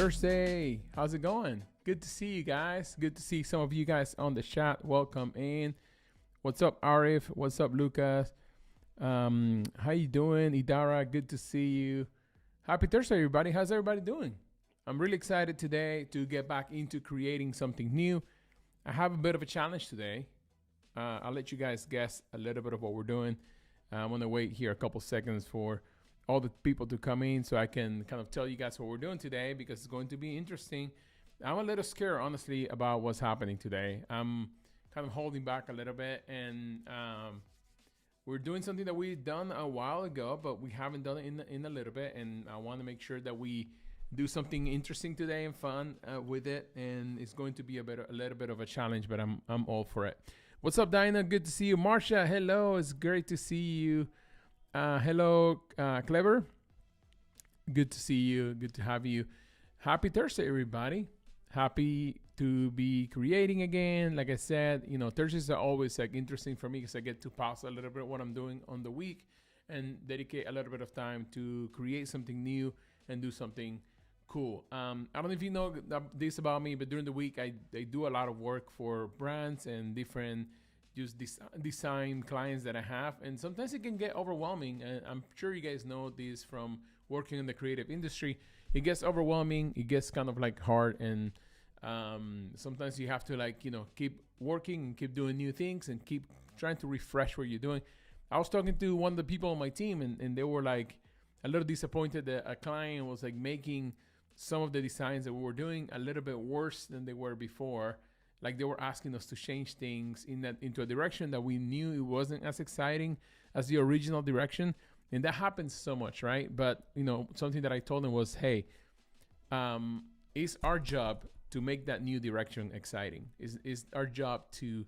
Thursday. How's it going? Good to see you guys. Good to see some of you guys on the chat. Welcome in. What's up, Arif? What's up, Lucas? How you doing, Idara? Good to see you. Happy Thursday, everybody. How's everybody doing? I'm really excited today to get back into creating something new. I have a bit of a challenge today. I'll let you guys guess a little bit of what we're doing. I'm going to wait here a couple seconds for all the people to come in so I can kind of tell you guys what we're doing today, because it's going to be interesting. I'm a little scared, honestly, about what's happening today. I'm kind of holding back a little bit, and we're doing something that we've done a while ago, but we haven't done it in a little bit, and I want to make sure that we do something interesting today and fun with it, and it's going to be a little bit of a challenge, but I'm all for it. What's up, Dinah? Good to see you. Marsha, hello. It's great to see you. Hello, Clever. Good to see you. Good to have you. Happy Thursday, everybody. Happy to be creating again. Like I said, Thursdays are always interesting for me because I get to pause a little bit what I'm doing on the week and dedicate a little bit of time to create something new and do something cool. I don't know if you know this about me, but during the week, I do a lot of work for brands and different design clients that I have, and sometimes it can get overwhelming, and I'm sure you guys know this from working in the creative industry. It gets overwhelming, it gets kind of hard, and sometimes you have to keep working and keep doing new things and keep trying to refresh what you're doing. I was talking to one of the people on my team, and they were a little disappointed that a client was making some of the designs that we were doing a little bit worse than they were before. They were asking us to change things into a direction that we knew it wasn't as exciting as the original direction. And that happens so much, right? But, something that I told them was, hey, it's our job to make that new direction exciting. It's our job to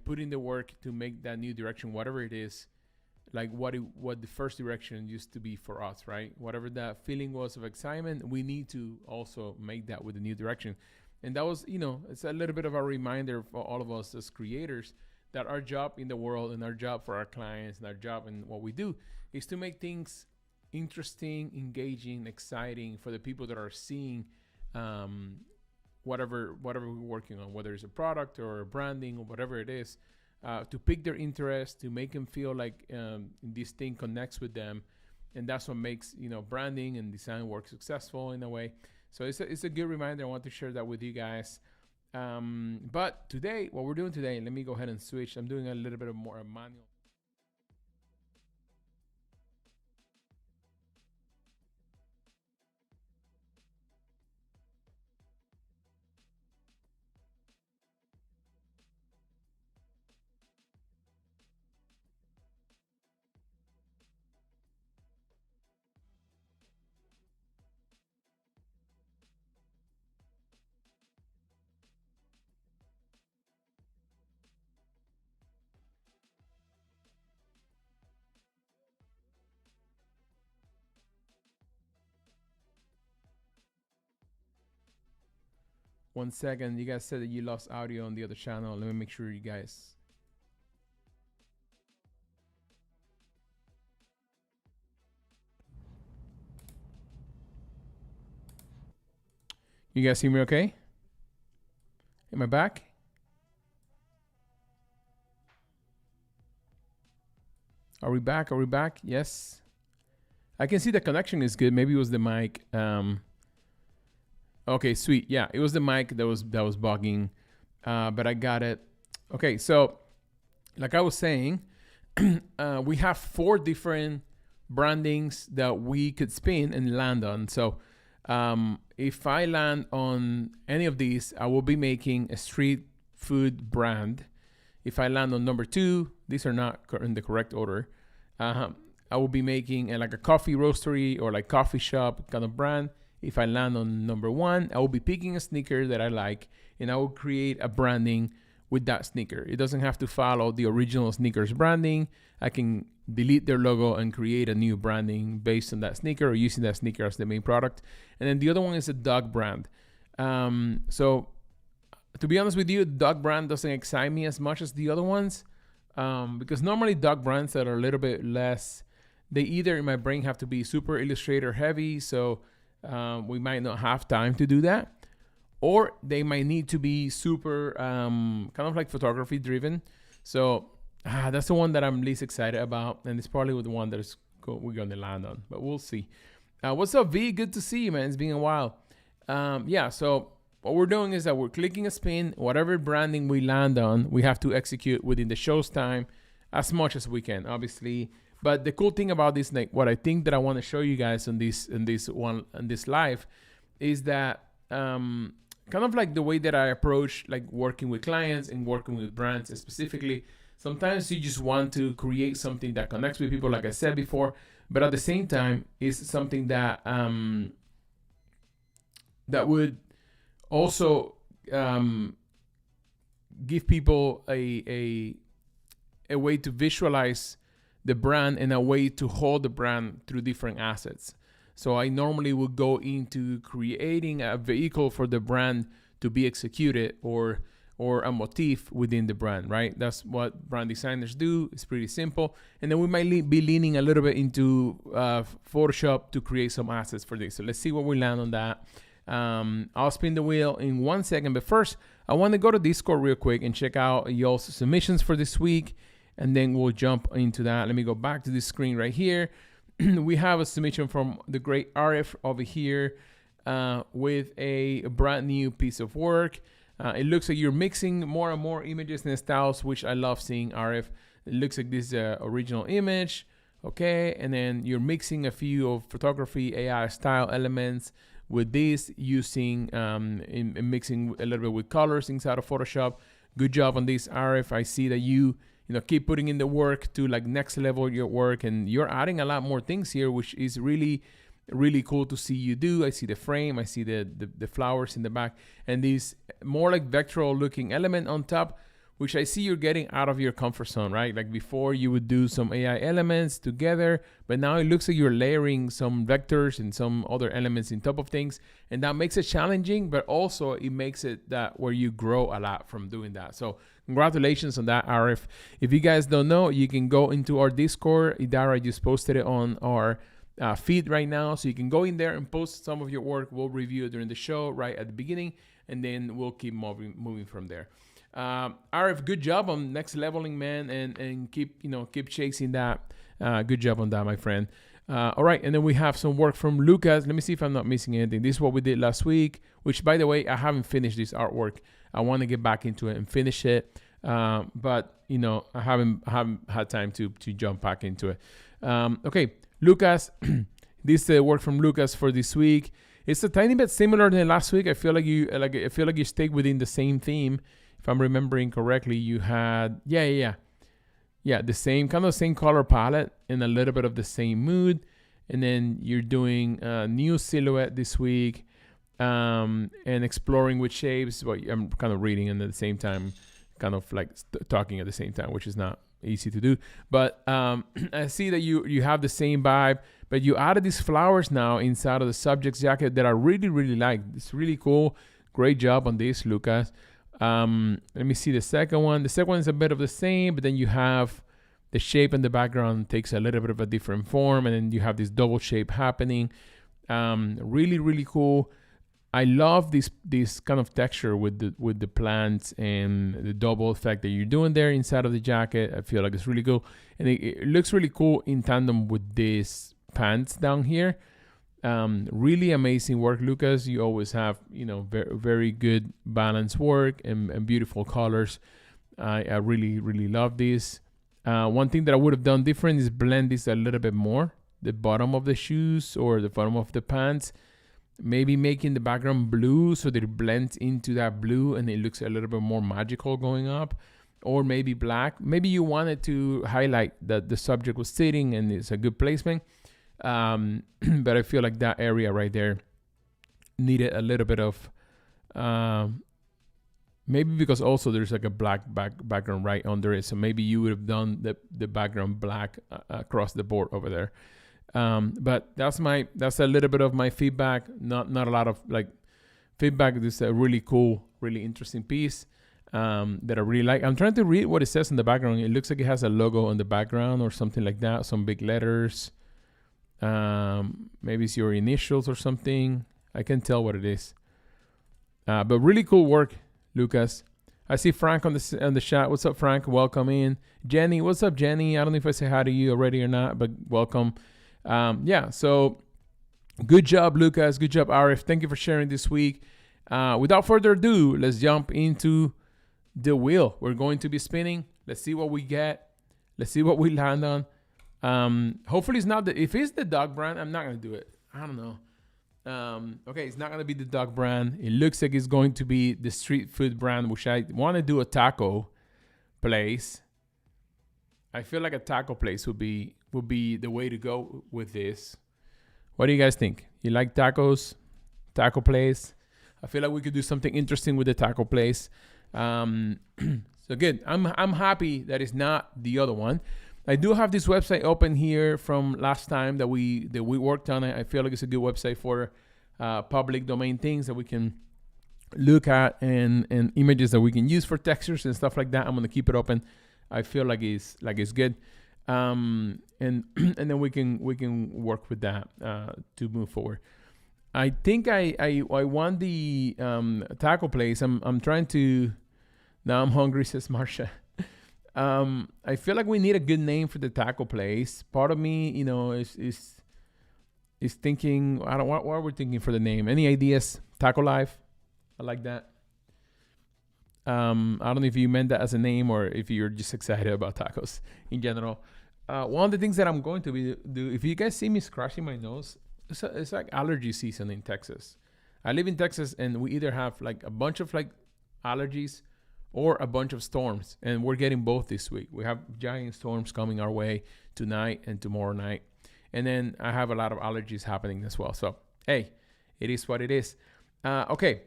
put in the work to make that new direction, whatever it is, what the first direction used to be for us, right? Whatever that feeling was of excitement, we need to also make that with the new direction. And that was, it's a little bit of a reminder for all of us as creators that our job in the world and our job for our clients and our job in what we do is to make things interesting, engaging, exciting for the people that are seeing whatever we're working on, whether it's a product or a branding or whatever it is, to pick their interest, to make them feel this thing connects with them. And that's what makes, branding and design work successful in a way. So it's a good reminder. I want to share that with you guys. But today, what we're doing today, let me go ahead and switch. I'm doing a little bit of more manual. One second. You guys said that you lost audio on the other channel. Let me make sure you guys. You guys hear me okay? Am I back? Are we back? Are we back? Yes. I can see the connection is good. Maybe it was the mic. Okay, sweet. Yeah, it was the mic that was bugging, but I got it. Okay, so like I was saying, we have 4 different brandings that we could spin and land on. So if I land on any of these, I will be making a street food brand. If I land on number 2, these are not in the correct order. I will be making a coffee roastery or coffee shop kind of brand. If I land on number 1, I will be picking a sneaker that I like, and I will create a branding with that sneaker. It doesn't have to follow the original sneakers branding. I can delete their logo and create a new branding based on that sneaker or using that sneaker as the main product. And then the other one is a dog brand. So to be honest with you, the dog brand doesn't excite me as much as the other ones, because normally dog brands that are a little bit less, they either in my brain have to be super illustrator heavy. So we might not have time to do that, or they might need to be super kind of like photography driven. So that's the one that I'm least excited about, and it's probably the one that we're going to land on, but we'll see. What's up, V? Good to see you, man. It's been a while. So what we're doing is that we're clicking a spin. Whatever branding we land on, we have to execute within the show's time as much as we can, obviously. But the cool thing about this, like, what I think that I want to show you guys on this live, is that kind of like the way that I approach like working with clients and working with brands specifically. Sometimes you just want to create something that connects with people, like I said before, but at the same time, is something that that would also give people a way to visualize the brand and a way to hold the brand through different assets. So I normally would go into creating a vehicle for the brand to be executed, or a motif within the brand, right? That's what brand designers do. It's pretty simple. And then we might be leaning a little bit into Photoshop to create some assets for this. So let's see where we land on that. I'll spin the wheel in 1 second, but first I want to go to Discord real quick and check out y'all's submissions for this week, and then we'll jump into that. Let me go back to this screen right here. We have a submission from the great Arif over here with a brand new piece of work. It looks like you're mixing more and more images and styles, which I love seeing, Arif. It looks like this original image, okay? And then you're mixing a few of photography AI style elements with this, using in mixing a little bit with colors inside of Photoshop. Good job on this, Arif. I see that you keep putting in the work to like next level your work, and you're adding a lot more things here, which is really, really cool to see you do. I see the frame, I see the flowers in the back, and this more like vectoral looking element on top, which I see you're getting out of your comfort zone, right? Like before you would do some AI elements together, but now it looks like you're layering some vectors and some other elements on top of things, and that makes it challenging, but also it makes it that where you grow a lot from doing that. So congratulations on that, Arif. If you guys don't know, you can go into our Discord. Idara just posted it on our feed right now, so you can go in there and post some of your work. We'll review it during the show right at the beginning, and then we'll keep moving from there. Arif, good job on next leveling, man, and keep chasing that. Good job on that, my friend. All right, and then we have some work from Lucas. Let me see if I'm not missing anything. This is what we did last week, which, by the way, I haven't finished this artwork. I want to get back into it and finish it, but I haven't had time to jump back into it. Okay, Lucas, this work from Lucas for this week. It's a tiny bit similar than last week. I feel like you stayed within the same theme. If I'm remembering correctly, you had the same color palette and a little bit of the same mood, and then you're doing a new silhouette this week, and exploring with shapes. Well, I'm kind of reading and at the same time kind of like talking at the same time, which is not easy to do, but I see that you have the same vibe, but you added these flowers now inside of the subject's jacket that I really, really like. It's really cool. Great job on this, Lucas. Let me see the second one. The second one is a bit of the same, but then you have the shape in the background takes a little bit of a different form, and then you have this double shape happening. Really, really cool. I love this kind of texture with the plants and the double effect that you're doing there inside of the jacket. I feel like it's really cool, and it looks really cool in tandem with these pants down here. Really amazing work, Lucas. You always have very, very good balanced work and beautiful colors. I really, really love this. One thing that I would have done different is blend this a little bit more, the bottom of the shoes or the bottom of the pants. Maybe making the background blue so that it blends into that blue and it looks a little bit more magical going up, or maybe black. Maybe you wanted to highlight that the subject was sitting and it's a good placement. But I feel like that area right there needed a little bit of, maybe because also there's like a black background right under it. So maybe you would have done the background black across the board over there. But that's a little bit of my feedback. Not a lot of like feedback. This is a really cool, really interesting piece that I really like. I'm trying to read what it says in the background. It looks like it has a logo on the background or something like that. Some big letters. Maybe it's your initials or something. I can tell what it is. But really cool work, Lucas. I see Frank on the chat. What's up, Frank? Welcome in. Jenny, what's up, Jenny? I don't know if I say hi to you already or not, but welcome. So good job, Lucas. Good job, Arif. Thank you for sharing this week. Without further ado, let's jump into the wheel. We're going to be spinning. Let's see what we get. Let's see what we land on. Hopefully it's not if it's the dog brand, I'm not going to do it. I don't know. Okay, it's not going to be the dog brand. It looks like it's going to be the street food brand, which I want to do a taco place. I feel like a taco place would be the way to go with this. What do you guys think? You like tacos? Taco place? I feel like we could do something interesting with the taco place. So good. I'm happy that it's not the other one. I do have this website open here from last time that we worked on. I feel like it's a good website for public domain things that we can look at and images that we can use for textures and stuff like that. I'm gonna keep it open. I feel like it's good, and then we can work with that to move forward. I think I want the taco place. I'm trying to. Now I'm hungry, says Marsha. I feel like we need a good name for the taco place. Part of me, is thinking. I don't. What are we thinking for the name? Any ideas? Taco Life. I like that. I don't know if you meant that as a name or if you're just excited about tacos in general. One of the things that I'm going to do, if you guys see me scratching my nose, it's like allergy season in Texas. I live in Texas and we either have like a bunch of like allergies or a bunch of storms, and we're getting both this week. We have giant storms coming our way tonight and tomorrow night, and then I have a lot of allergies happening as well. So hey, it is what it is. Okay,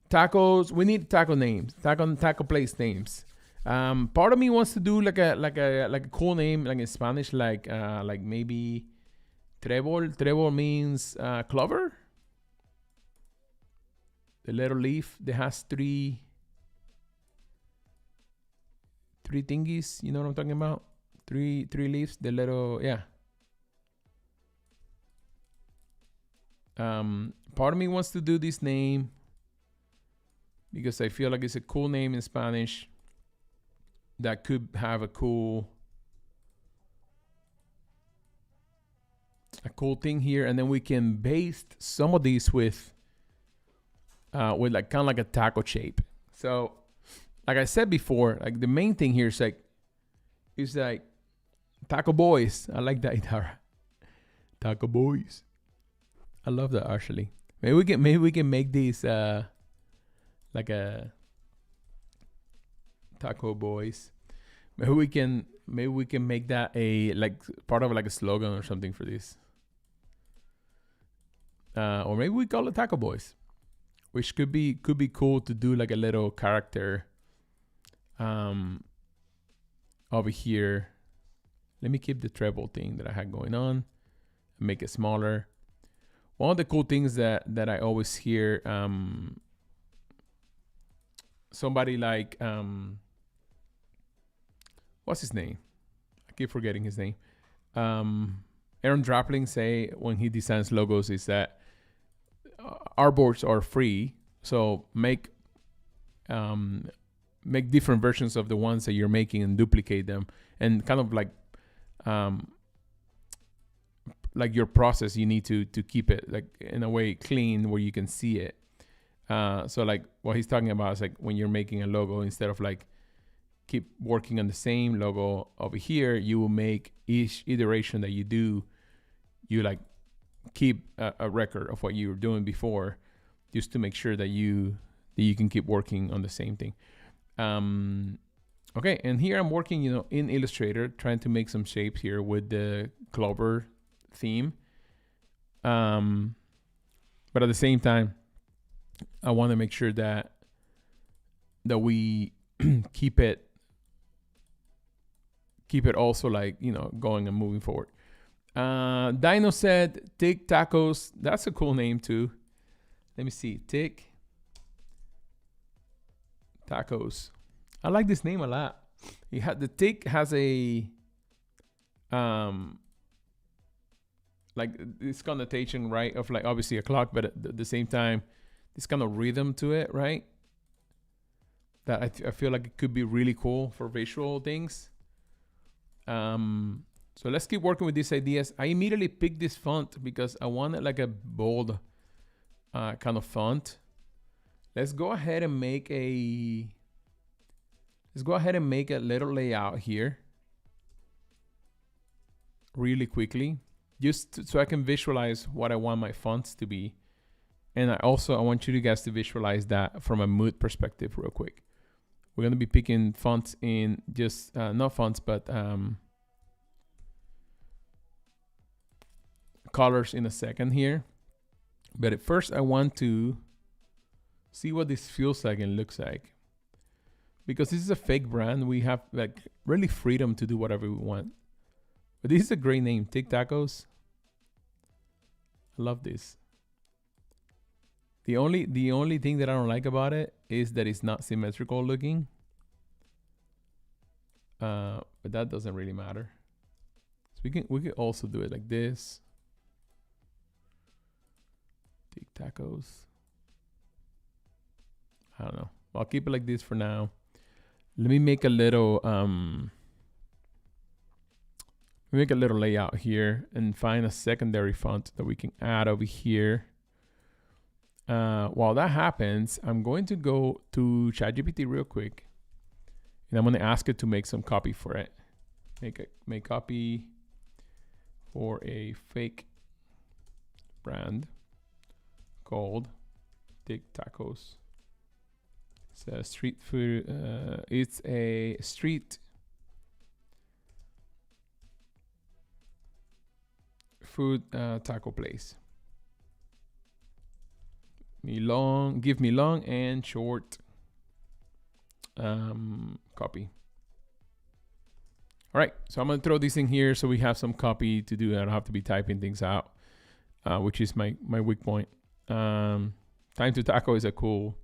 tacos. We need taco names, taco place names. Part of me wants to do like a cool name, like in Spanish, like maybe Trebol. Trebol means clover. The little leaf that has three thingies. You know what I'm talking about? Three leaves. The little Part of me wants to do this name because I feel like it's a cool name in Spanish that could have a cool thing here, and then we can baste some of these with like kind of like a taco shape. So like I said before, like the main thing here is like taco boys. I like that guitar. Taco boys. I love that actually. Maybe we can make these like a taco boys. Maybe we can make that a like part of like a slogan or something for this. Or maybe we call it Taco Boys, which could be cool to do like a little character over here. Let me keep the treble thing that I had going on and make it smaller. One of the cool things that I always hear somebody like what's his name? I keep forgetting his name. Aaron Drappling say when he designs logos is that artboards are free, so make different versions of the ones that you're making and duplicate them, and kind of like your process, you need to keep it like in a way clean where you can see it. So like what he's talking about is like when you're making a logo, instead of like keep working on the same logo over here, you will make each iteration that you do, you like keep a record of what you were doing before, just to make sure that you can keep working on the same thing. Okay, and here I'm working, in Illustrator, trying to make some shapes here with the clover theme. But at the same time, I want to make sure that we keep it also like, going and moving forward. Dino said, Tick Tacos. That's a cool name too. Let me see. Tick Tacos. I like this name a lot. The Tick has a like this connotation, right, of like obviously a clock, but at the same time, this kind of rhythm to it, right? That I feel like it could be really cool for visual things. So let's keep working with these ideas. I immediately picked this font because I wanted like a bold kind of font. Let's go ahead and make a little layout here really quickly, just so I can visualize what I want my fonts to be. And I want you guys to visualize that from a mood perspective real quick. We're going to be picking fonts in just, not fonts, but colors in a second here. But at first I want to see what this feels like and looks like. Because this is a fake brand, we have like really freedom to do whatever we want. But this is a great name, Tic Tacos. I love this. The only thing that I don't like about it is that it's not symmetrical looking. But that doesn't really matter. So we can also do it like this. Tic Tacos. I don't know. I'll keep it like this for now. Let me make a little layout here and find a secondary font that we can add over here. While that happens, I'm going to go to ChatGPT real quick, and I'm going to ask it to make some copy for it. Make copy for a fake brand called Tic Tacos. It's a street food. It's a street food taco place. Give me long and short copy. All right, so I'm gonna throw this in here so we have some copy to do. I don't have to be typing things out, which is my weak point. Time to taco is a cool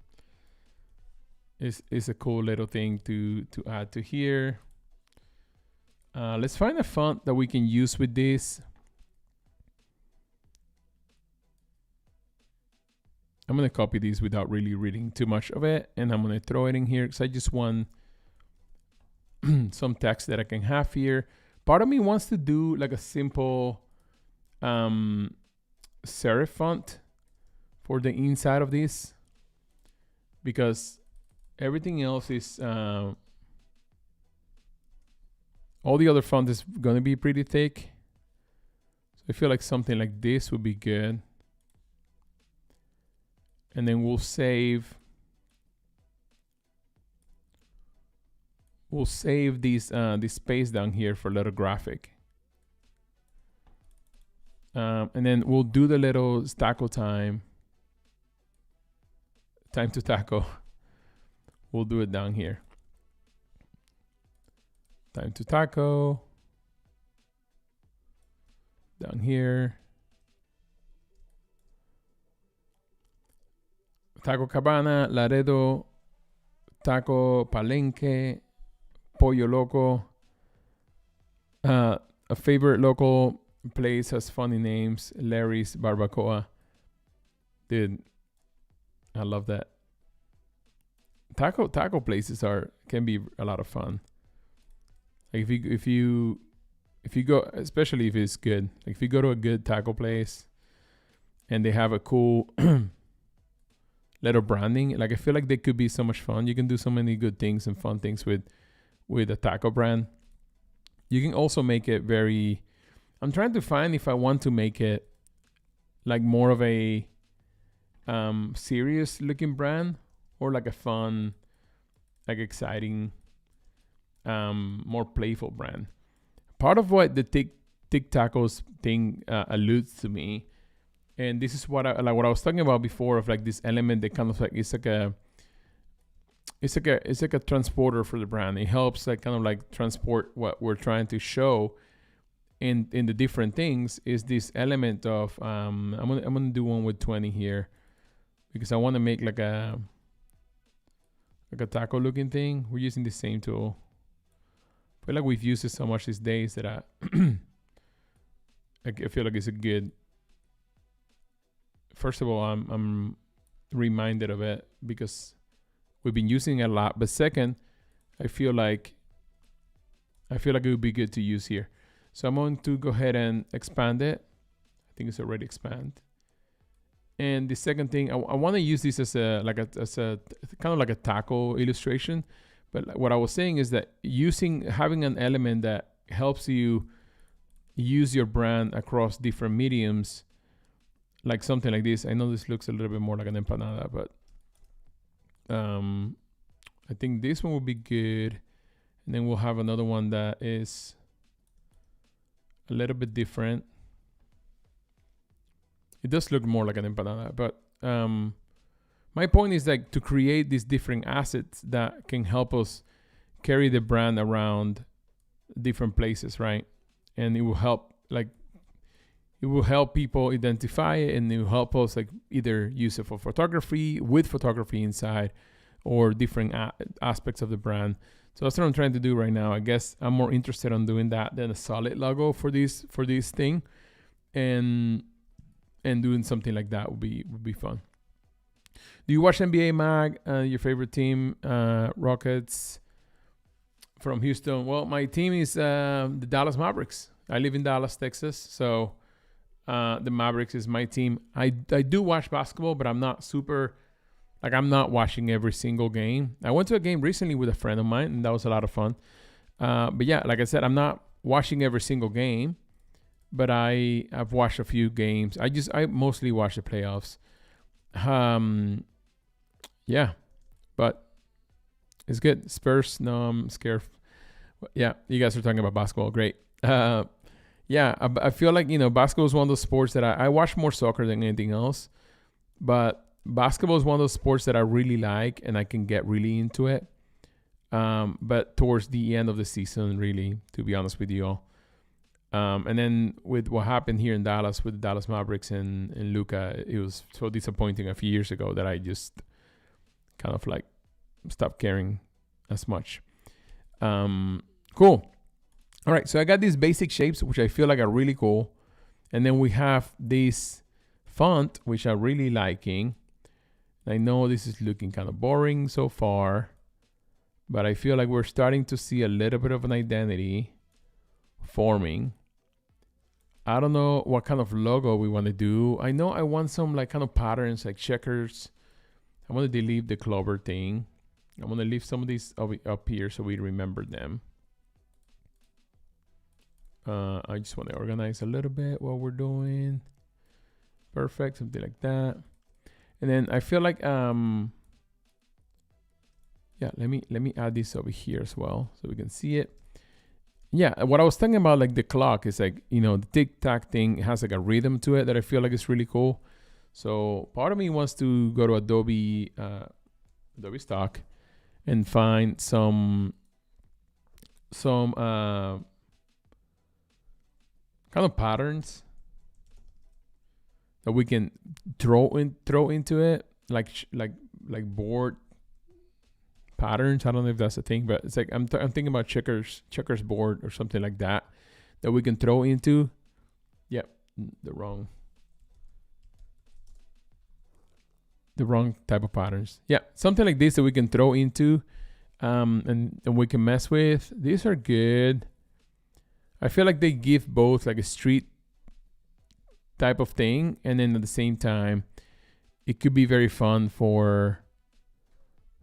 little thing to add to here. Let's find a font that we can use with this. I'm going to copy these without really reading too much of it, and I'm going to throw it in here because I just want some text that I can have here. Part of me wants to do like a simple serif font for the inside of this, because everything else is all the other font is going to be pretty thick. So I feel like something like this would be good. And then we'll save these this space down here for a little graphic. And then we'll do the little taco time to taco. We'll do it down here. Time to taco. Down here. Taco Cabana, Laredo, Taco Palenque, Pollo Loco. A favorite local place has funny names. Larry's Barbacoa. Dude, I love that. Taco places can be a lot of fun. Like if you go, especially if it's good. Like if you go to a good taco place and they have a cool little branding, like I feel like they could be so much fun. You can do so many good things and fun things with a taco brand. You can also make it very, I'm trying to find if I want to make it like more of a serious looking brand or like a fun, like exciting, more playful brand. Part of what the Tic Tacos thing alludes to me, and this is what I was talking about before, of like this element that kind of like it's like a transporter for the brand. It helps like kind of like transport what we're trying to show in the different things. Is this element of I'm gonna do one with 20 here because I want to make like a taco looking thing. We're using the same tool. I feel like we've used it so much these days that like I feel like it's a good. First of all, I'm reminded of it because we've been using it a lot. But second, I feel like it would be good to use here. So I'm going to go ahead and expand it. I think it's already expanded. And the second thing, I want to use this as a kind of like a taco illustration. But what I was saying is that having an element that helps you use your brand across different mediums, like something like this. I know this looks a little bit more like an empanada, but I think this one will be good. And then we'll have another one that is a little bit different. It does look more like an empanada, but my point is like to create these different assets that can help us carry the brand around different places, right? And it will help people identify it, and it will help us like either use it for photography, with photography inside, or different aspects of the brand. So that's what I'm trying to do right now. I guess I'm more interested in doing that than a solid logo for this thing, and doing something like that would be fun. Do you watch NBA, Mag? Your favorite team, Rockets from Houston? Well, my team is the Dallas Mavericks. I live in Dallas, Texas, so the Mavericks is my team. I do watch basketball, but I'm not watching every single game. I went to a game recently with a friend of mine, and that was a lot of fun. But yeah, like I said, I'm not watching every single game, but I've watched a few games. I mostly watch the playoffs. Yeah, but it's good. Spurs, no, I'm scared. Yeah, you guys are talking about basketball. Great. Yeah, I feel like, basketball is one of those sports that I watch more soccer than anything else, but basketball is one of those sports that I really like and I can get really into it. But towards the end of the season, really, to be honest with you all. And then with what happened here in Dallas with the Dallas Mavericks and Luka, it was so disappointing a few years ago that I just kind of like stopped caring as much. Cool. All right, so I got these basic shapes, which I feel like are really cool. And then we have this font, which I'm really liking. I know this is looking kind of boring so far, but I feel like we're starting to see a little bit of an identity forming. I don't know what kind of logo we want to do. I know I want some like kind of patterns like checkers. I want to delete the clover thing. I want to leave some of these up here so we remember them. I just want to organize a little bit what we're doing. Perfect, something like that. And then I feel like yeah, let me add this over here as well so we can see it. Yeah, what I was talking about, like the clock is like, the tic-tac thing has like a rhythm to it that I feel like is really cool. So part of me wants to go to Adobe Stock and find some kind of patterns that we can throw into it, like board patterns. I don't know if that's a thing, but it's like I'm thinking about checkers board or something like that we can throw into. Yep, the wrong type of patterns. Yeah, something like this that we can throw into, and we can mess with. These are good. I feel like they give both like a street type of thing, and then at the same time, it could be very fun for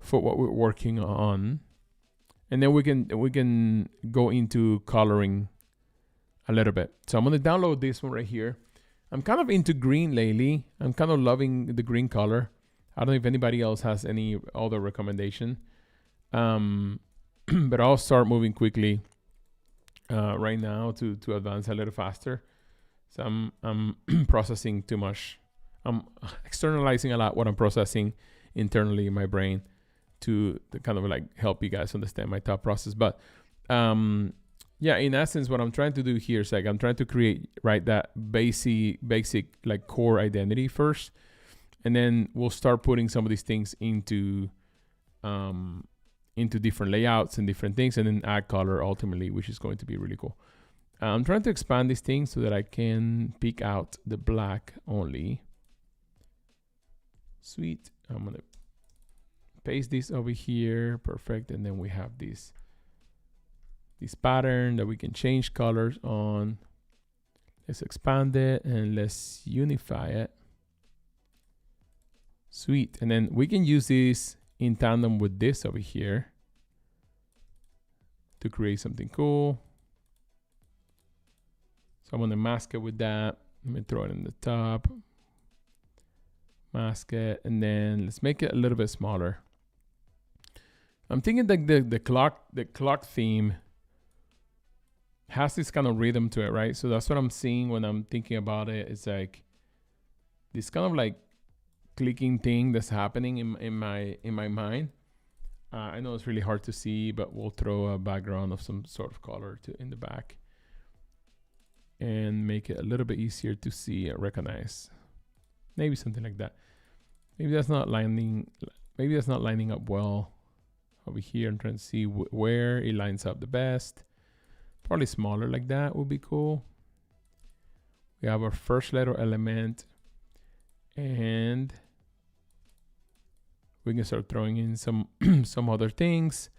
what we're working on. And then we can go into coloring a little bit. So I'm gonna download this one right here. I'm kind of into green lately. I'm kind of loving the green color. I don't know if anybody else has any other recommendation. But I'll start moving quickly right now to advance a little faster. So I'm processing too much. I'm externalizing a lot what I'm processing internally in my brain to kind of like help you guys understand my thought process. But yeah, in essence, what I'm trying to do here is like I'm trying to create that basic like core identity first, and then we'll start putting some of these things into different layouts and different things, and then add color ultimately, which is going to be really cool. I'm trying to expand this thing so that I can pick out the black only. Sweet. I'm gonna paste this over here. Perfect. And then we have this pattern that we can change colors on. Let's expand it and let's unify it. Sweet. And then we can use this in tandem with this over here to create something cool. So I'm gonna mask it with that. Let me throw it in the top. Mask it, and then let's make it a little bit smaller. I'm thinking that the clock theme has this kind of rhythm to it, right? So that's what I'm seeing when I'm thinking about it. It's like this kind of like clicking thing that's happening in my mind. I know it's really hard to see, but we'll throw a background of some sort of color in the back and make it a little bit easier to see and recognize. Maybe something like that. Maybe that's not lining up well over here. I'm trying to see where it lines up the best. Probably smaller like that would be cool. We have our first letter element, and we can start throwing in some some other things.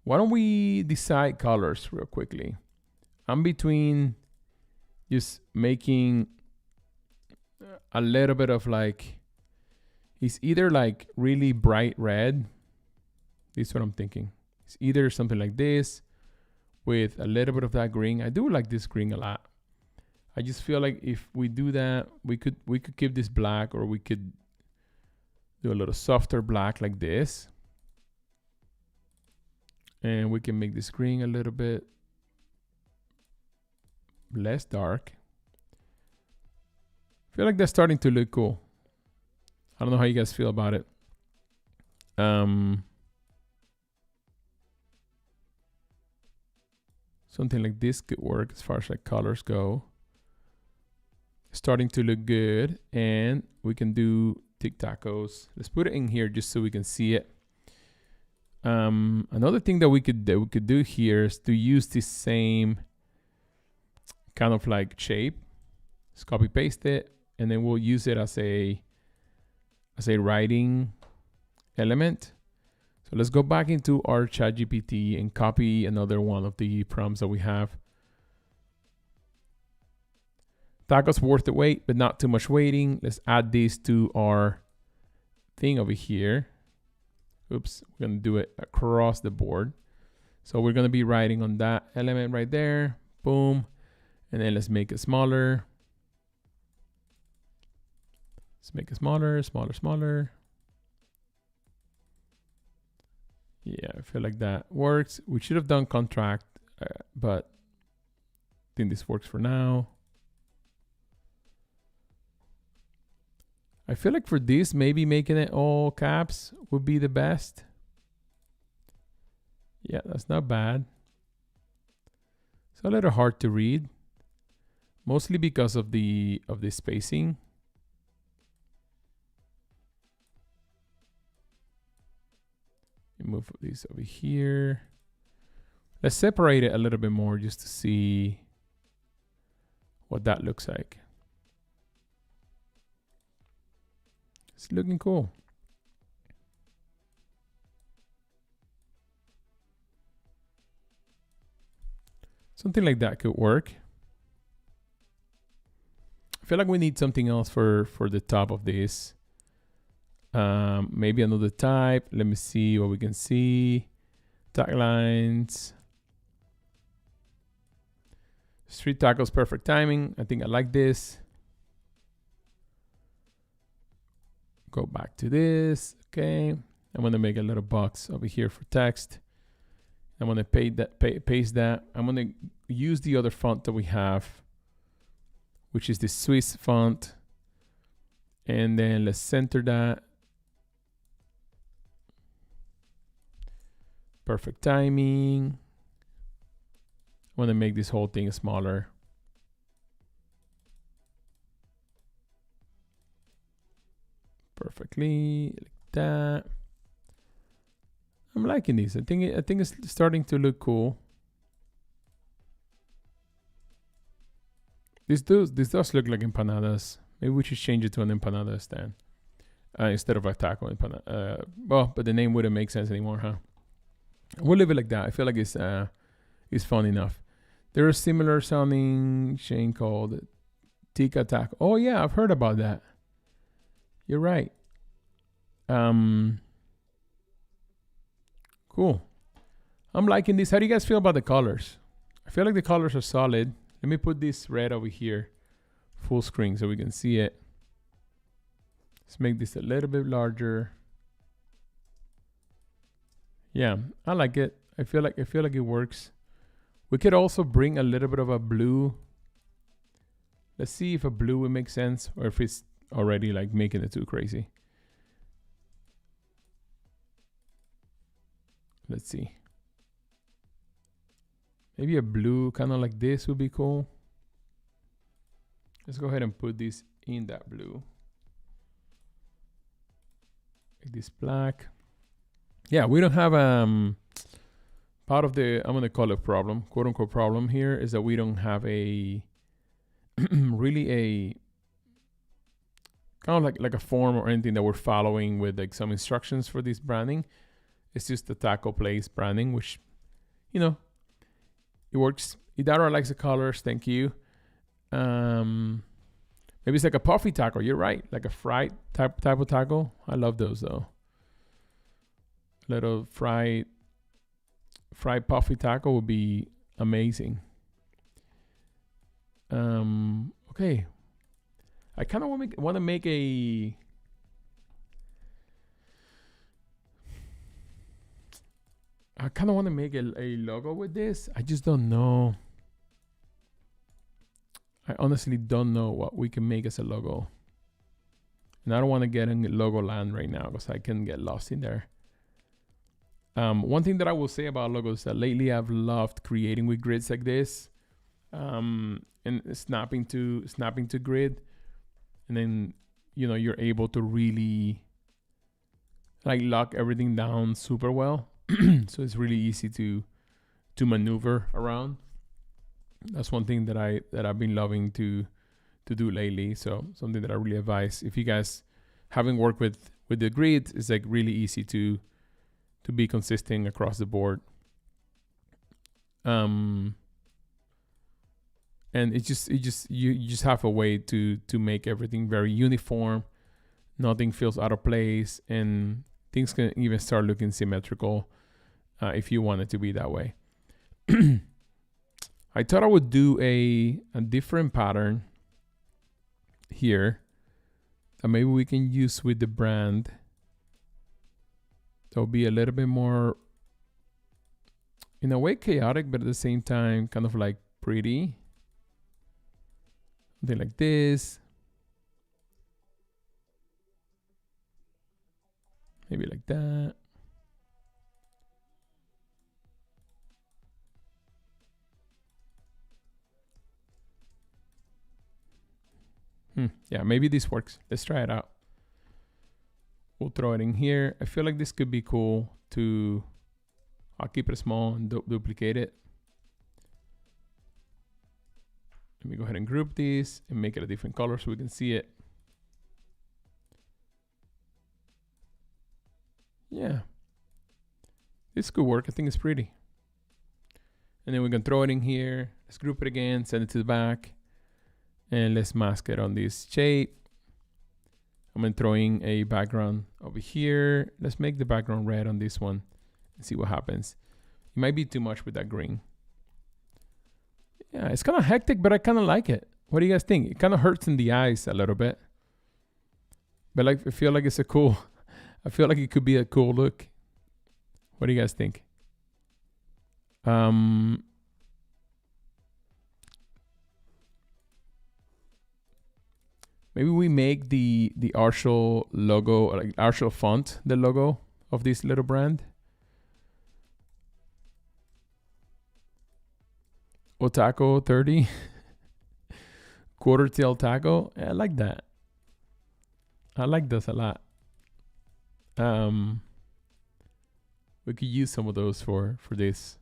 Why don't we decide colors real quickly? I'm between just making a little bit of like, it's either like really bright red. This is what I'm thinking. It's either something like this with a little bit of that green. I do like this green a lot. I just feel like if we do that, we could keep this black, or we could do a little softer black like this. And we can make this green a little bit less dark. I feel like that's starting to look cool. I don't know how you guys feel about it. Something like this could work as far as like colors go. Starting to look good, and we can do tic-tacos. Let's put it in here just so we can see it. Another thing that we could do here is to use this same kind of like shape. Just copy paste it, and then we'll use it as a writing element. So let's go back into our ChatGPT and copy another one of the prompts that we have. Tacos worth the wait, but not too much waiting. Let's add this to our thing over here. Oops, we're gonna do it across the board. So we're gonna be writing on that element right there. Boom. And then let's make it smaller. Let's make it smaller, smaller. Yeah, I feel like that works. We should have done contract, but I think this works for now. I feel like for this, maybe making it all caps would be the best. Yeah, that's not bad. It's a little hard to read, mostly because of the spacing. Move these over here. Let's separate it a little bit more just to see what that looks like. It's looking cool. Something like that could work. I feel like we need something else for the top of this. Maybe another type. Let me see what we can see. Taglines. Street tacos, perfect timing. I think I like this. Go back to this. Okay. I'm going to make a little box over here for text. I'm going to paste that. I'm going to use the other font that we have, which is the Swiss font. And then let's center that. Perfect timing. I want to make this whole thing smaller. Perfectly, like that. I'm liking these. I think it's starting to look cool. This does look like empanadas. Maybe we should change it to an empanada stand instead of a taco empanada. Well, but the name wouldn't make sense anymore, huh? We'll leave it like that. I feel like it's fun enough. There's a similar sounding chain called Tika Taco. Oh yeah, I've heard about that. You're right. Cool. I'm liking this. How do you guys feel about the colors? I feel like the colors are solid. Let me put this red over here, full screen, so we can see it. Let's make this a little bit larger. Yeah, I like it. I feel like it works. We could also bring a little bit of a blue. Let's see if a blue would make sense, or if it's already like making it too crazy. Let's see. Maybe a blue kind of like this would be cool. Let's go ahead and put this in that blue. Like this black. Yeah, we don't have part of the, I'm gonna call it problem, quote unquote problem here, is that we don't have a really a kind of like a form or anything that we're following with like some instructions for this branding. It's just the taco place branding, which, you know, it works. Idara likes the colors. Thank you. Maybe it's like a puffy taco. You're right. Like a fried type of taco. I love those though. Little fried puffy taco would be amazing. Okay. I kind of want to make a. I kind of want to make a logo with this. I just don't know. I honestly don't know what we can make as a logo. And I don't want to get in logo land right now because I can get lost in there. One thing that I will say about logos is that lately I've loved creating with grids like this. And snapping to grid. And then, you know, you're able to really like lock everything down super well. So it's really easy to maneuver around. That's one thing that I've been loving to do lately. So something that I really advise if you guys haven't worked with the grid, it's like really easy to be consistent across the board. And you just have a way to make everything very uniform. Nothing feels out of place, and things can even start looking symmetrical if you want it to be that way. I thought I would do a different pattern here that maybe we can use with the brand. That'll be a little bit more, in a way, chaotic, but at the same time, kind of like pretty. Something like this. Maybe like that. Yeah, maybe this works. Let's try it out. We'll throw it in here. I feel like this could be cool to... I'll keep it small and duplicate it. Let me go ahead and group these and make it a different color so we can see it. Yeah. This could work. I think it's pretty. And then we can throw it in here. Let's group it again, send it to the back. And let's mask it on this shape. I'm going to throw in a background over here. Let's make the background red on this one and see what happens. It might be too much with that green. Yeah, it's kind of hectic, but I kind of like it. What do you guys think? It kind of hurts in the eyes a little bit. But like, I feel like it's a cool... I feel like it could be a cool look. What do you guys think? Maybe we make the Arshel logo, like Arshel font, the logo of this little brand. Otaco 30. Quarter tail taco. I like that. I like this a lot. We could use some of those for this.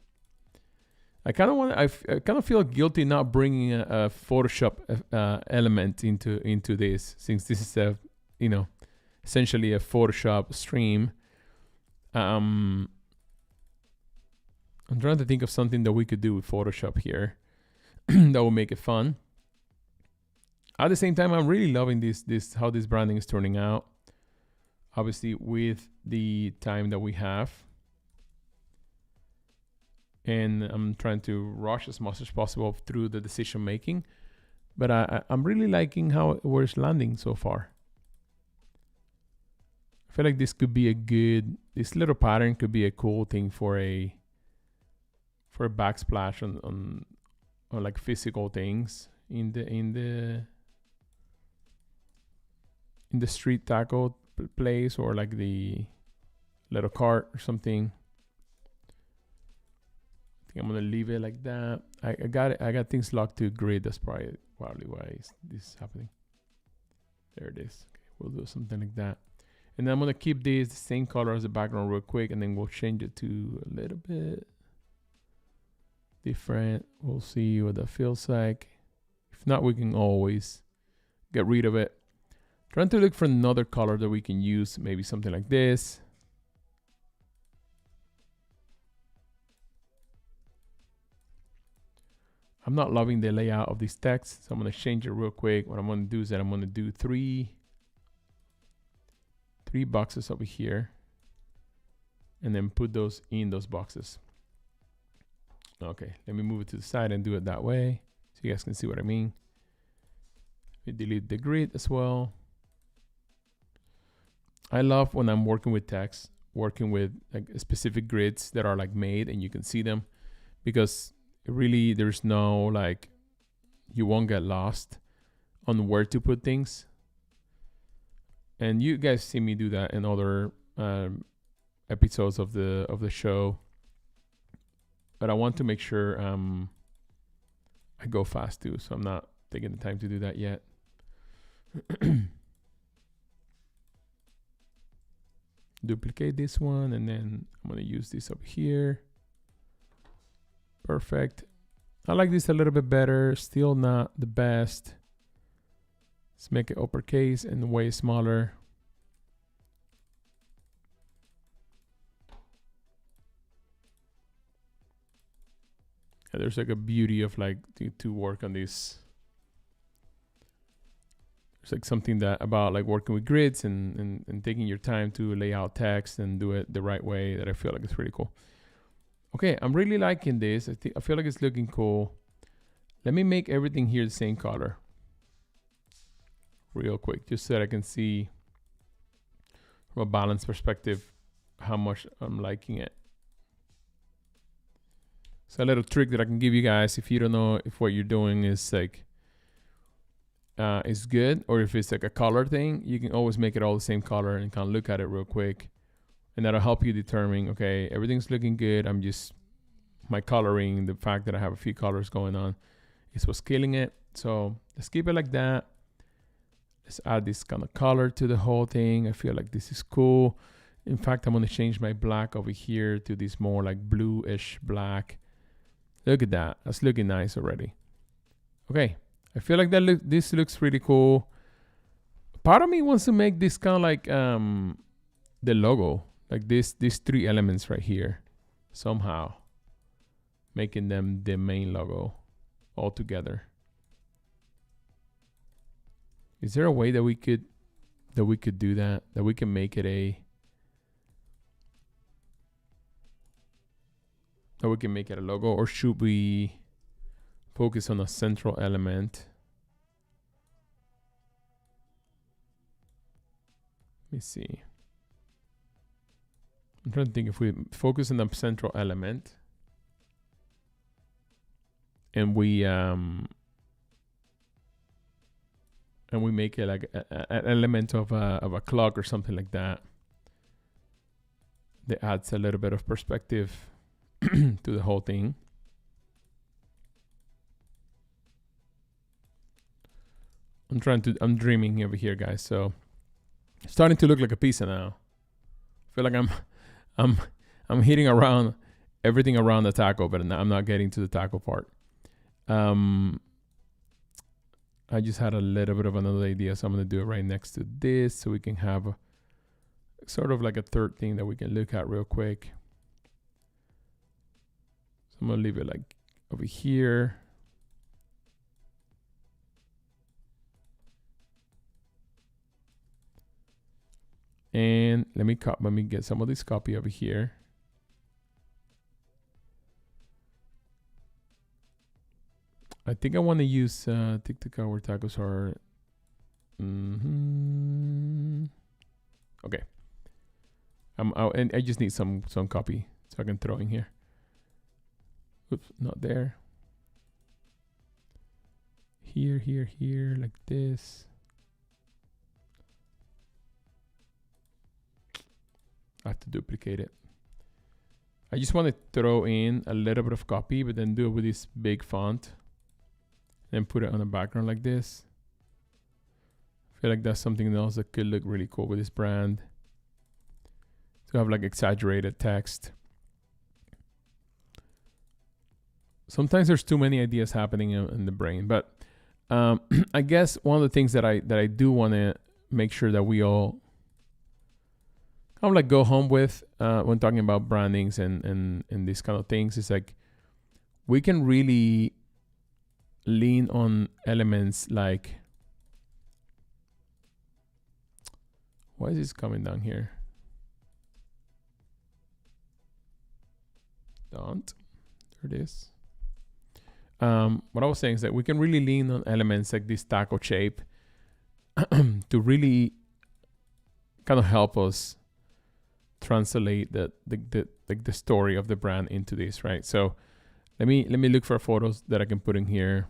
I kind of want. I kind of feel guilty not bringing a Photoshop element into this, since this is a, essentially a Photoshop stream. I'm trying to think of something that we could do with Photoshop here that will make it fun. At the same time, I'm really loving this how this branding is turning out. Obviously, with the time that we have. And I'm trying to rush as much as possible through the decision making. But I'm really liking how it's landing so far. I feel like this could be this little pattern could be a cool thing for a backsplash on like physical things in the street taco place, or like the little cart or something. I think I'm gonna leave it like that. I got things locked to grid. That's probably why this is happening. There it is. Okay, we'll do something like that. And then I'm gonna keep this the same color as the background real quick, and then we'll change it to a little bit different. We'll see what that feels like. If not, we can always get rid of it. Trying to look for another color that we can use, maybe something like this. I'm not loving the layout of this text, so I'm going to change it real quick. What I'm going to do is that I'm going to do three boxes over here, and then put those in those boxes. Okay, let me move it to the side and do it that way, so you guys can see what I mean. We delete the grid as well. I love when I'm working with text, working with like specific grids that are like made and you can see them, because really there's no like, you won't get lost on where to put things. And you guys see me do that in other episodes of the show, but I want to make sure I go fast too, so I'm not taking the time to do that yet. Duplicate this one, and then I'm going to use this up here. Perfect. I like this a little bit better. Still not the best. Let's make it uppercase and way smaller. Yeah, there's like a beauty of like to work on this. It's like something that about like working with grids and taking your time to lay out text and do it the right way, that I feel like it's really cool. Okay, I'm really liking this. I feel like it's looking cool. Let me make everything here the same color real quick, just so that I can see from a balance perspective how much I'm liking it. So a little trick that I can give you guys, if you don't know if what you're doing is like is good, or if it's like a color thing, you can always make it all the same color and kind of look at it real quick, and that'll help you determine, okay, everything's looking good. I'm just, my coloring, the fact that I have a few colors going on is what's killing it. So let's keep it like that. Let's add this kind of color to the whole thing. I feel like this is cool. In fact, I'm going to change my black over here to this more like bluish black. Look at that. That's looking nice already. Okay. I feel like this looks really cool. Part of me wants to make this kind of like the logo, like these three elements right here, somehow making them the main logo all together. Is there a way that we could do that? That we can make it a logo, or should we focus on a central element? Let me see. I'm trying to think, if we focus on the central element and we make it like an element of a clock or something like that, that adds a little bit of perspective to the whole thing. I'm dreaming over here, guys. So it's starting to look like a pizza now. I feel like I'm hitting around everything around the taco, but I'm not getting to the taco part. I just had a little bit of another idea, so I'm going to do it right next to this so we can have sort of like a third thing that we can look at real quick. So I'm going to leave it like over here. And let me get some of this copy over here. I think I want to use TikTok where tacos are. Okay. And I just need some copy so I can throw in here. Oops, not there. Here, like this. I have to duplicate it. I just want to throw in a little bit of copy, but then do it with this big font. And put it on the background like this. I feel like that's something else that could look really cool with this brand. To have like exaggerated text. Sometimes there's too many ideas happening in the brain, but I guess one of the things that I do want to make sure that we all kind of like go home with when talking about brandings and these kind of things is like we can really lean on elements like, why is this coming down here? Don't. There it is. What I was saying is that we can really lean on elements like this taco shape to really kind of help us translate the story of the brand into this, right? So let me look for photos that I can put in here.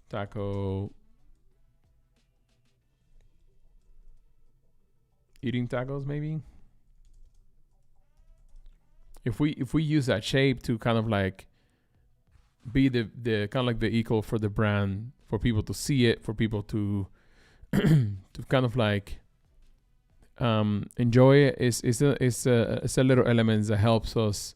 Taco, eating tacos, maybe. If we use that shape to kind of like be the kind of like the equal for the brand, for people to see it, for people to to kind of like enjoy it, it's a little elements that helps us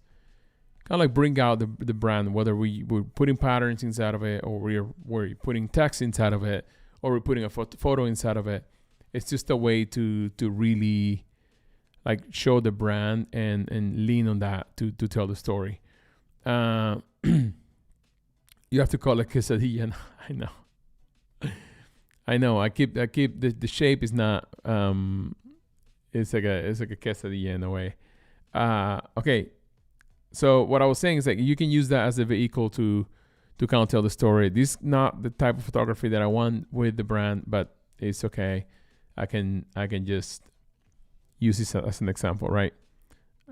kind of like bring out the brand, whether we're putting patterns inside of it, or we're putting text inside of it, or we're putting a photo inside of it. It's just a way to really like show the brand and lean on that to tell the story. You have to call it quesadilla. I know. I keep the shape is not it's like a quesadilla in a way. Okay. So what I was saying is that you can use that as a vehicle to kind of tell the story. This is not the type of photography that I want with the brand, but it's okay. I can just use this as an example, right?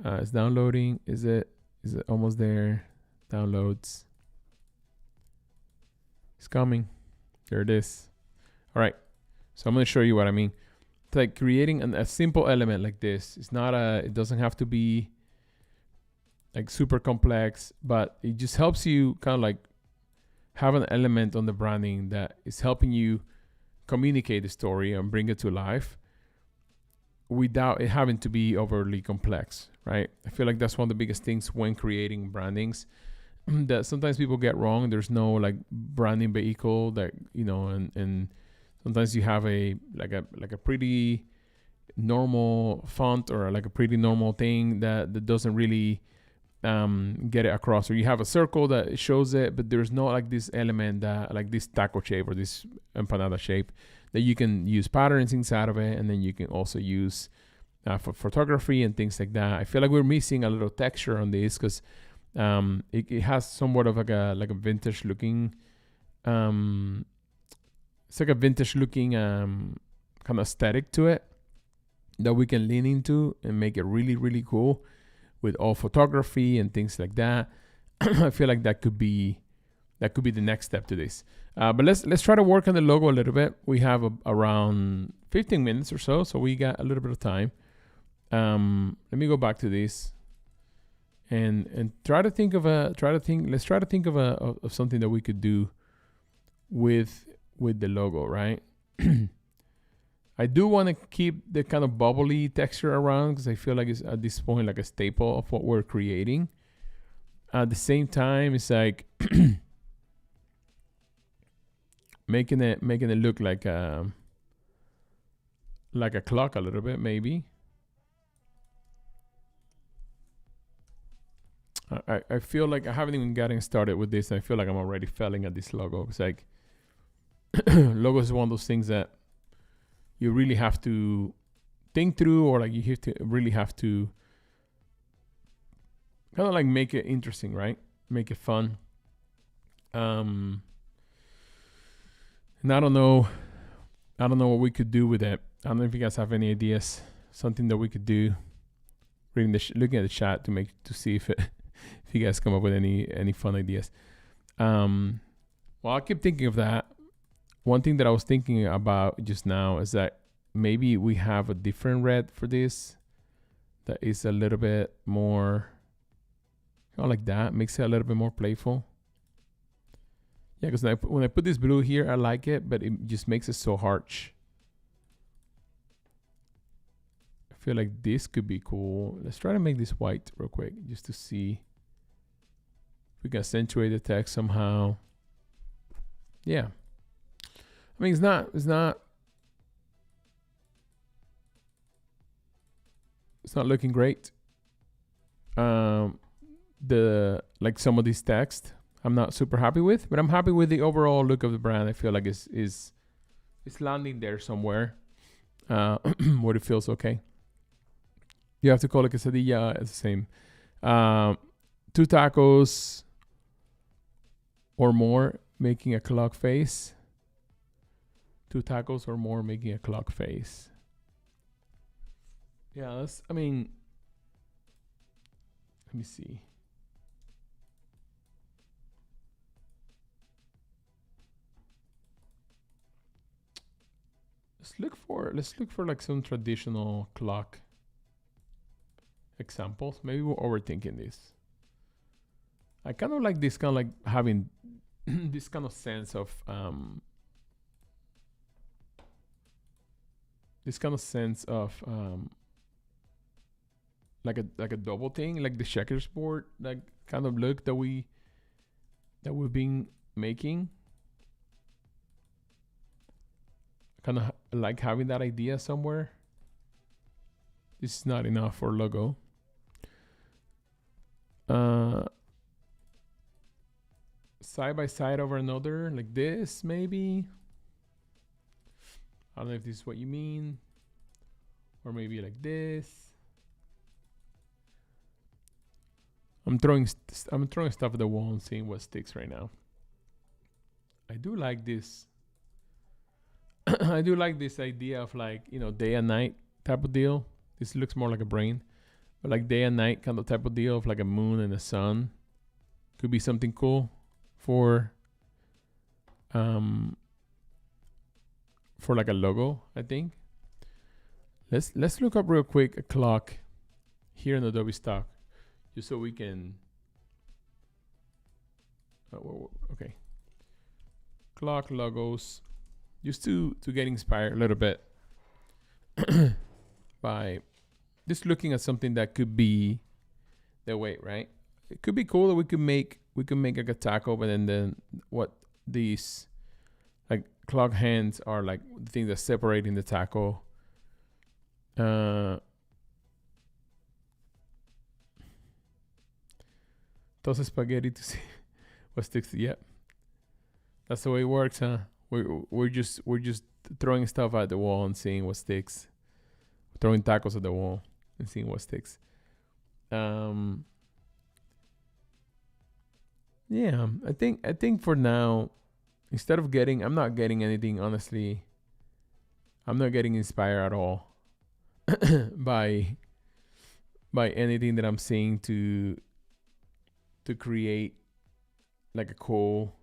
It's downloading. Is it almost there? Downloads. It's coming. There it is. All right. So I'm going to show you what I mean. It's like creating a simple element like this. It doesn't have to be like super complex, but it just helps you kind of like have an element on the branding that is helping you communicate the story and bring it to life without it having to be overly complex, right? I feel like that's one of the biggest things when creating brandings that sometimes people get wrong. There's no like branding vehicle that, and sometimes you have a pretty normal font or like a pretty normal thing that doesn't really get it across, or you have a circle that shows it, but there's no like this element that like this taco shape or this empanada shape that you can use patterns inside of it, and then you can also use for photography and things like that. I feel like we're missing a little texture on this because it has somewhat of like a vintage looking it's like a vintage looking kind of aesthetic to it that we can lean into and make it really, really cool with all photography and things like that. I feel like that could be the next step to this. But let's try to work on the logo a little bit. We have around 15 minutes or so we got a little bit of time. Let me go back to this and try to think of something that we could do with the logo, right? I do want to keep the kind of bubbly texture around because I feel like it's at this point like a staple of what we're creating. At the same time, it's like making it look like a clock a little bit, maybe. I feel like I haven't even gotten started with this, and I feel like I'm already failing at this logo. It's like logo is one of those things that you really have to think through, or like you really have to kind of like make it interesting, right? Make it fun. And I don't know what we could do with it. I don't know if you guys have any ideas, something that we could do. Looking at the chat to see if you guys come up with any fun ideas. Well, I keep thinking of that. One thing that I was thinking about just now is that maybe we have a different red for this that is a little bit more kind of like that, makes it a little bit more playful. Yeah, because when I put this blue here, I like it, but it just makes it so harsh. I feel like this could be cool. Let's try to make this white real quick just to see if we can accentuate the text somehow. Yeah. I mean, it's not looking great. Like some of these text I'm not super happy with, but I'm happy with the overall look of the brand. I feel like it's landing there somewhere where it feels okay. You have to call it quesadilla. It's the same. 2 tacos or more making a clock face. 2 tacos or more making a clock face. Yeah, let me see. Let's look for like some traditional clock examples. Maybe we're overthinking this. I kind of like this, kind of like having this kind of sense of like a double thing, like the checkers board, like kind of look that we've been making. Kind of like having that idea somewhere. This is not enough for logo. Side by side over another, like this, maybe. I don't know if this is what you mean. Or maybe like this. I'm throwing stuff at the wall and seeing what sticks right now. I do like this. I do like this idea of like, day and night type of deal. This looks more like a brain, but like day and night kind of type of deal of like a moon and a sun. Could be something cool for like a logo, I think. Let's look up real quick a clock here in Adobe Stock, just so we can. Okay. Clock logos, just to get inspired a little bit by just looking at something that could be the way, right? It could be cool that we could make like a taco, but then what these like clock hands are like the thing that's separating the taco. Toss spaghetti to see what sticks. Yep, that's the way it works, huh? We're just throwing stuff at the wall and seeing what sticks. Throwing tacos at the wall and seeing what sticks. Yeah, I think for now, instead of I'm not getting anything, honestly. I'm not getting inspired at all by anything that I'm seeing to create like a cool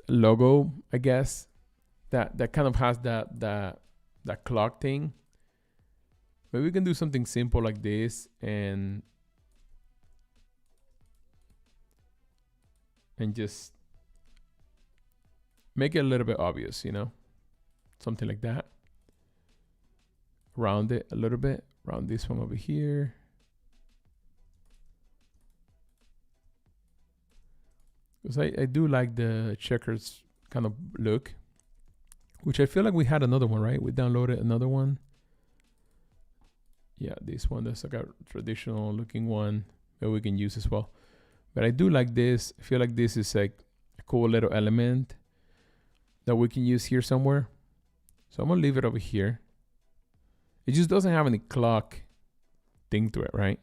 logo, I guess, that kind of has that clock thing. Maybe we can do something simple like this and just make it a little bit obvious, something like that. Round it a little bit. Round this one over here. Because I do like the checkers kind of look, which I feel like we had another one, right? We downloaded another one. Yeah, this one, that's like a traditional looking one that we can use as well. But I do like this. I feel like this is like a cool little element that we can use here somewhere. So I'm gonna leave it over here. It just doesn't have any clock thing to it, right?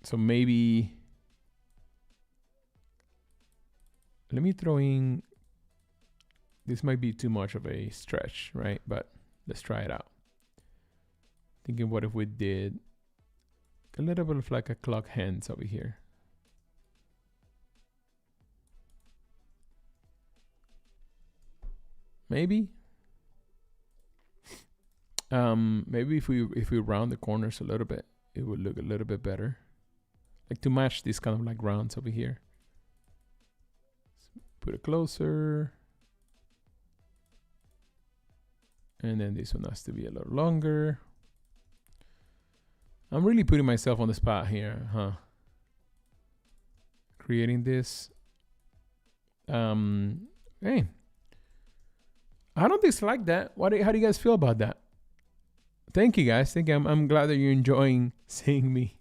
So maybe let me throw in, this might be too much of a stretch, right? But let's try it out. Thinking, what if we did a little bit of like a clock hands over here? Maybe. Maybe if we round the corners a little bit, it would look a little bit better. Like to match these kind of like rounds over here. So put it closer. And then this one has to be a little longer. I'm really putting myself on the spot here, huh? Creating this. Hey, I don't dislike that. How do you guys feel about that? Thank you guys. I'm glad that you're enjoying seeing me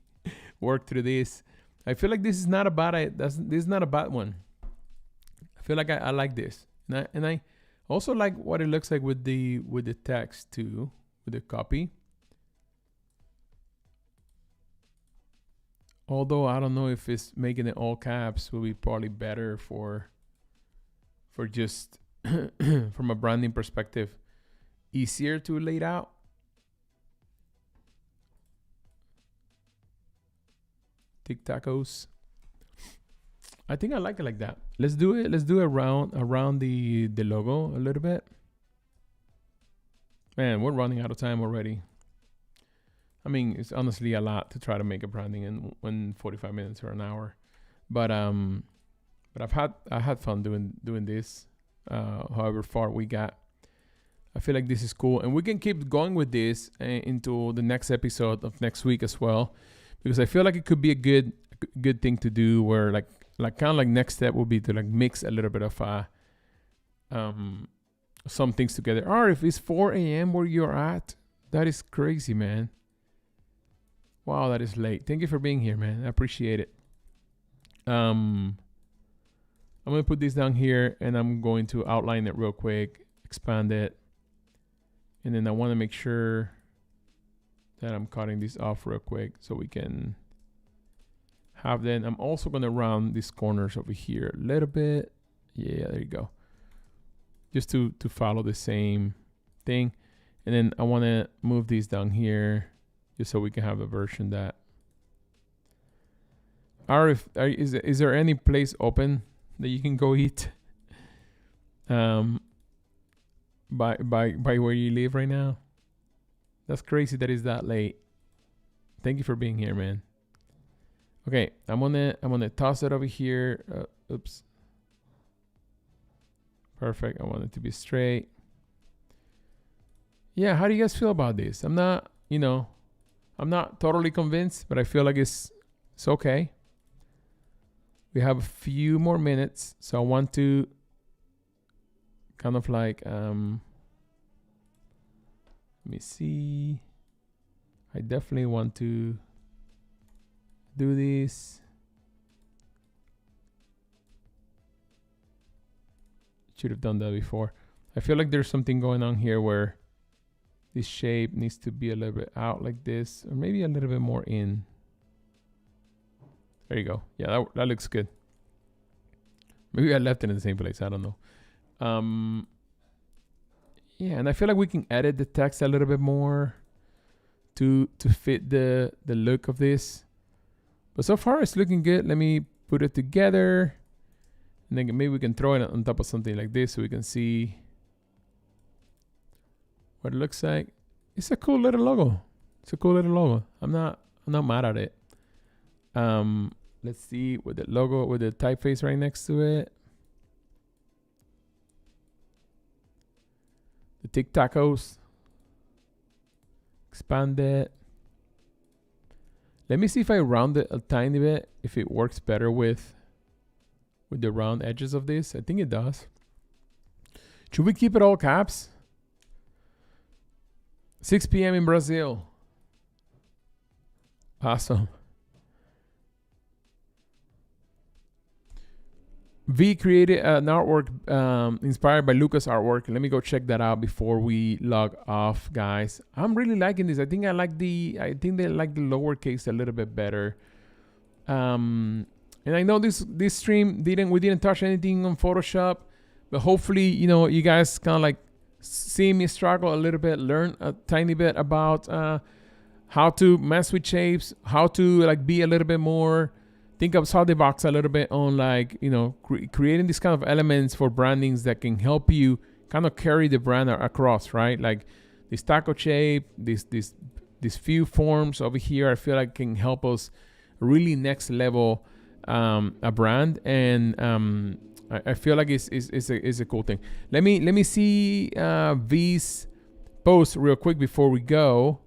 work through this. I feel like this is not a bad. This is not a bad one. I feel like I like this, and I also like what it looks like with the text too, with the copy. Although I don't know if it's making it all caps will be probably better for just from a branding perspective, easier to lay it out. Tic tacos. I think I like it like that. Let's do it. Let's do it around the logo a little bit. Man, we're running out of time already. I mean, it's honestly a lot to try to make a branding in 45 minutes or an hour, but I had fun doing this. However far we got, I feel like this is cool, and we can keep going with this into the next episode of next week as well, because I feel like it could be a good thing to do. Where like kind of like next step will be to like mix a little bit of some things together. Or if it's 4 a.m. where you're at, that is crazy, man. Wow, that is late. Thank you for being here, man. I appreciate it. I'm going to put this down here, and I'm going to outline it real quick, expand it. And then I want to make sure that I'm cutting this off real quick so we can have that. I'm also going to round these corners over here a little bit. Yeah, there you go. Just to follow the same thing. And then I want to move these down here just so we can have a version that... Is there any place open that you can go eat by where you live right now? That's crazy that it's that late. Thank you for being here, man. Okay, I'm gonna toss it over here. Oops. Perfect. I want it to be straight. Yeah, how do you guys feel about this? I'm not totally convinced, but I feel like it's okay. We have a few more minutes, so I want to kind of like let me see. I definitely want to do this. Should have done that before. I feel like there's something going on here where this shape needs to be a little bit out like this, or maybe a little bit more in. There you go. Yeah, that looks good. Maybe I left it in the same place. I don't know. Yeah, and I feel like we can edit the text a little bit more to fit the look of this. But so far it's looking good. Let me put it together. And then maybe we can throw it on top of something like this so we can see what it looks like. It's a cool little logo. I'm not mad at it. Let's see with the logo, with the typeface right next to it. The Tic Tacos. Expand it. Let me see if I round it a tiny bit, if it works better with the round edges of this. I think it does. Should we keep it all caps? 6 p.m. in Brazil. Awesome. V created an artwork inspired by Lucas artwork. Let me go check that out before we log off, guys. I'm really liking this. I think they like the lowercase a little bit better. And I know this stream we didn't touch anything on Photoshop, but hopefully, you know, you guys kind of like see me struggle a little bit, learn a tiny bit about how to mess with shapes, how to like be a little bit more, think outside the box a little bit on like, you know, creating these kind of elements for brandings that can help you kind of carry the brand across, right? Like this taco shape, these few forms over here, I feel like can help us really next level a brand, and I feel like it's a cool thing. Let me see V's post real quick before we go.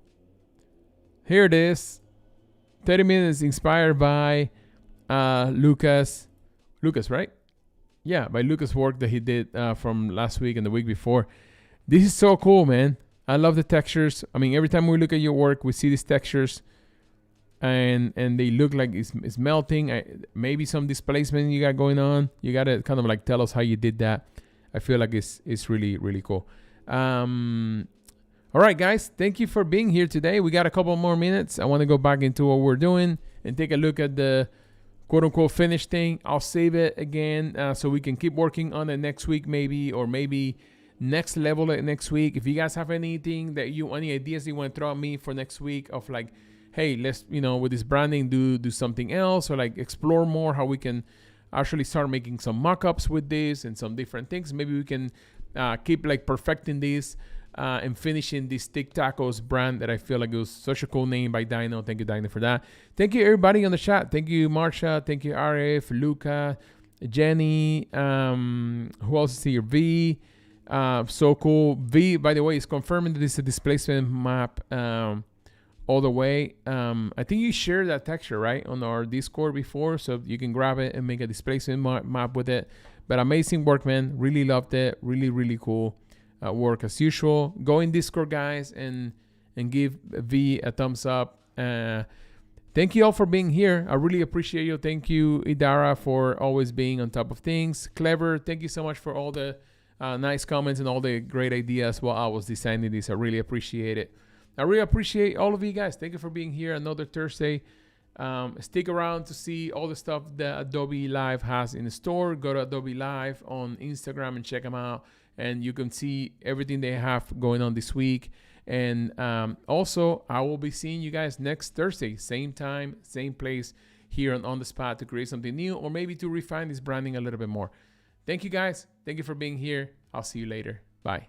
Here it is. 30 minutes inspired by Lucas, right? Yeah, by Lucas' work that he did from last week and the week before. This is so cool, man. I love the textures. I mean, every time we look at your work, we see these textures, and they look like it's melting. Maybe some displacement you got going on. You got to kind of like tell us how you did that. I feel like it's really, really cool. All right, guys. Thank you for being here today. We got a couple more minutes. I want to go back into what we're doing and take a look at the quote-unquote finished thing. I'll save it again so we can keep working on it next week maybe, or maybe next level it next week. If you guys have anything any ideas you want to throw at me for next week of like, hey, let's, you know, with this branding do something else, or like explore more how we can actually start making some mock-ups with this and some different things. Maybe we can keep like perfecting this and finishing this Tic Tacos brand that I feel like it was such a cool name by Dino. Thank you, Dino, for that. Thank you, everybody on the chat. Thank you, Marsha. Thank you, Arif, Luca, Jenny. Who else is here? V. So cool. V, by the way, is confirming that this is a displacement map all the way. I think you shared that texture, right, on our Discord before, so you can grab it and make a displacement map with it. But amazing work, man. Really loved it. Really, really cool. Work as usual. Go in Discord, guys, and give V a thumbs up. Thank you all for being here. I really appreciate you. Thank you, Idara, for always being on top of things. Clever, thank you so much for all the nice comments and all the great ideas while I was designing this. I really appreciate it. I really appreciate all of you guys. Thank you for being here another Thursday. Stick around to see all the stuff that Adobe Live has in the store. Go to Adobe Live on Instagram and check them out. And you can see everything they have going on this week. And also, I will be seeing you guys next Thursday, same time, same place, here on the spot to create something new, or maybe to refine this branding a little bit more. Thank you, guys. Thank you for being here. I'll see you later. Bye.